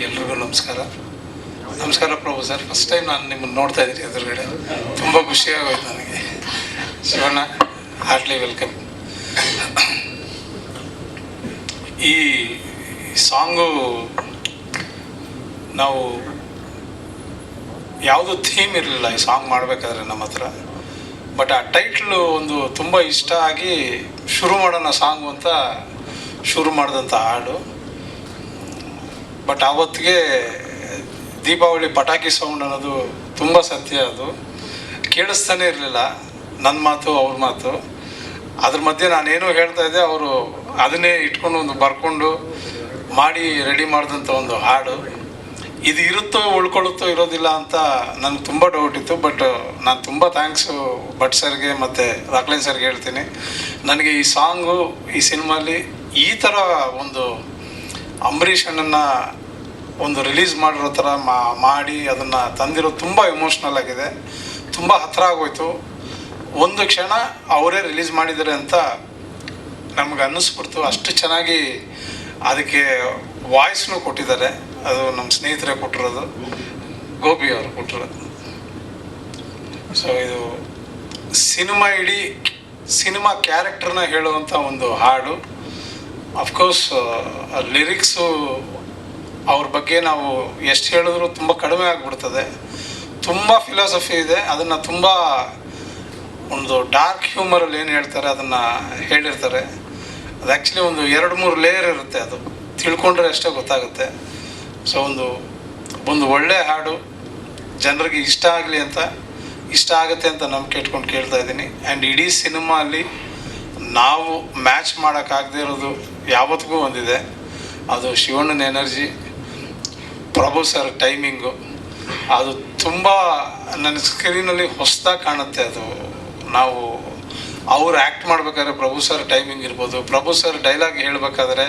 ಎಲ್ರಿಗೂ ನಮಸ್ಕಾರ. ನಮಸ್ಕಾರ ಪ್ರಭು ಸರ್. ಫಸ್ಟ್ ಟೈಮ್ ನಾನು ನಿಮ್ಮನ್ನು ನೋಡ್ತಾ ಇದ್ದೀನಿ ಎದುರುಗಡೆ. ತುಂಬ ಖುಷಿಯಾಗೋಯ್ತು ನನಗೆ. Shivanna, heartly welcome. ಈ ಸಾಂಗು ನಾವು ಯಾವುದೂ ಥೀಮ್ ಇರಲಿಲ್ಲ ಈ ಸಾಂಗ್ ಮಾಡಬೇಕಾದ್ರೆ ನಮ್ಮ ಹತ್ರ. ಬಟ್ ಆ ಟೈಟ್ಲು ಒಂದು ತುಂಬ ಇಷ್ಟ ಆಗಿ ಶುರು ಮಾಡೋಣ ಸಾಂಗು ಅಂತ ಶುರು ಮಾಡಿದಂಥ ಹಾಡು. ಬಟ್ ಆವತ್ತಿಗೆ ದೀಪಾವಳಿ ಪಟಾಕಿ ಸೌಂಡ್ ಅನ್ನೋದು ತುಂಬ ಸತ್ಯ. ಅದು ಕೇಳಿಸ್ತಾನೆ ಇರಲಿಲ್ಲ, ನನ್ನ ಮಾತು ಅವ್ರ ಮಾತು. ಅದ್ರ ಮಧ್ಯೆ ನಾನೇನೋ ಹೇಳ್ತಾ ಇದ್ದೆ, ಅವರು ಅದನ್ನೇ ಇಟ್ಕೊಂಡು ಒಂದು ಬರ್ಕೊಂಡು ಮಾಡಿ ರೆಡಿ ಮಾಡಿದಂಥ ಒಂದು ಹಾಡು. ಇದು ಇರುತ್ತೋ ಉಳ್ಕೊಳ್ಳುತ್ತೋ ಇರೋದಿಲ್ಲ ಅಂತ ನನಗೆ ತುಂಬ ಡೌಟ್ ಇತ್ತು. ಬಟ್ ನಾನು ತುಂಬ ಥ್ಯಾಂಕ್ಸು ಭಟ್ ಸರ್ಗೆ ಮತ್ತು ರಾಕ್ಲೈನ್ ಸರ್ಗೆ ಹೇಳ್ತೀನಿ. ನನಗೆ ಈ ಸಾಂಗು ಈ ಸಿನಿಮಾಲಿ ಈ ಥರ ಒಂದು ಅಂಬರೀಷ್ ಅಣ್ಣನ್ನು ಒಂದು ರಿಲೀಸ್ ಮಾಡಿರೋ ಥರ ಮಾಡಿ ಅದನ್ನು ತಂದಿರೋದು ತುಂಬ ಎಮೋಷ್ನಲ್ ಆಗಿದೆ. ತುಂಬ ಹತ್ತಿರ ಆಗೋಯ್ತು. ಒಂದು ಕ್ಷಣ ಅವರೇ ರಿಲೀಸ್ ಮಾಡಿದ್ದಾರೆ ಅಂತ ನಮ್ಗೆ ಅನ್ನಿಸ್ಬಿಡ್ತು. ಅಷ್ಟು ಚೆನ್ನಾಗಿ ಅದಕ್ಕೆ ವಾಯ್ಸ್ನೂ ಕೊಟ್ಟಿದ್ದಾರೆ. ಅದು ನಮ್ಮ ಸ್ನೇಹಿತರೇ ಕೊಟ್ಟಿರೋದು, ಗೋಪಿ ಅವರು ಕೊಟ್ಟಿರೋದು. ಸೊ ಇದು ಇಡೀ ಸಿನಿಮಾ ಕ್ಯಾರೆಕ್ಟರ್ನ ಹೇಳುವಂಥ ಒಂದು ಹಾಡು. ಅಫ್ಕೋರ್ಸ್ ಲಿರಿಕ್ಸು ಅವ್ರ ಬಗ್ಗೆ ನಾವು ಎಷ್ಟು ಹೇಳಿದ್ರು ತುಂಬ ಕಡಿಮೆ ಆಗಿಬಿಡ್ತದೆ. ತುಂಬ ಫಿಲಾಸಫಿ ಇದೆ. ಅದನ್ನು ತುಂಬ ಒಂದು ಡಾರ್ಕ್ ಹ್ಯೂಮರಲ್ಲಿ ಏನು ಹೇಳ್ತಾರೆ ಅದನ್ನು ಹೇಳಿರ್ತಾರೆ. ಅದು ಆ್ಯಕ್ಚುಲಿ ಒಂದು 2-3 ಲೇಯರ್ ಇರುತ್ತೆ. ಅದು ತಿಳ್ಕೊಂಡ್ರೆ ಅಷ್ಟೇ ಗೊತ್ತಾಗುತ್ತೆ. ಸೊ ಒಂದು ಒಳ್ಳೆಯ ಹಾಡು ಜನರಿಗೆ ಇಷ್ಟ ಆಗುತ್ತೆ ಅಂತ ನಂಬಿಕೆ ಇಟ್ಕೊಂಡು ಕೇಳ್ತಾ ಇದ್ದೀನಿ. ಆ್ಯಂಡ್ ಇಡೀ ಸಿನಿಮಾ ಅಲ್ಲಿ ನಾವು ಮ್ಯಾಚ್ ಮಾಡೋಕ್ಕಾಗದೇ ಇರೋದು ಯಾವತ್ತಿಗೂ ಒಂದಿದೆ, ಅದು ಶಿವಣ್ಣನ ಎನರ್ಜಿ, ಪ್ರಭು ಸರ್ ಟೈಮಿಂಗು. ಅದು ತುಂಬ ನನ್ನ ಸ್ಕ್ರೀನಲ್ಲಿ ಹೊಸದಾಗಿ ಕಾಣುತ್ತೆ. ಅದು ನಾವು ಅವ್ರು ಆ್ಯಕ್ಟ್ ಮಾಡಬೇಕಾದ್ರೆ ಪ್ರಭು ಸರ್ ಟೈಮಿಂಗ್ ಇರ್ಬೋದು, ಪ್ರಭು ಸರ್ ಡೈಲಾಗ್ ಹೇಳಬೇಕಾದ್ರೆ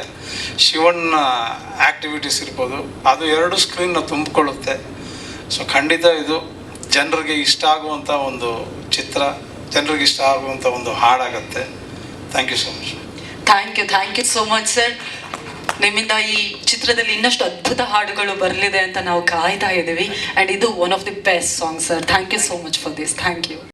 ಶಿವಣ್ಣ ಆ್ಯಕ್ಟಿವಿಟೀಸ್ ಇರ್ಬೋದು, ಅದು 2 ಸ್ಕ್ರೀನ್ನ ತುಂಬಿಕೊಳ್ಳುತ್ತೆ. ಸೊ ಖಂಡಿತ ಇದು ಜನರಿಗೆ ಇಷ್ಟ ಆಗುವಂಥ ಒಂದು ಚಿತ್ರ, ಜನರಿಗೆ ಇಷ್ಟ ಆಗುವಂಥ ಒಂದು ಹಾಡಾಗತ್ತೆ. Thank you so much. Thank you so much sir. ನಿಮ್ಮಿಂದ ಈ ಚಿತ್ರದಲ್ಲಿ ಇನ್ನಷ್ಟು ಅದ್ಭುತ ಹಾಡುಗಳು ಬರಲಿದೆ ಅಂತ ನಾವು ಕಾಯ್ತಾ ಇದ್ದೀವಿ. ಆ್ಯಂಡ್ ಇದು one of the best song sir. Thank you so much for this. Thank you.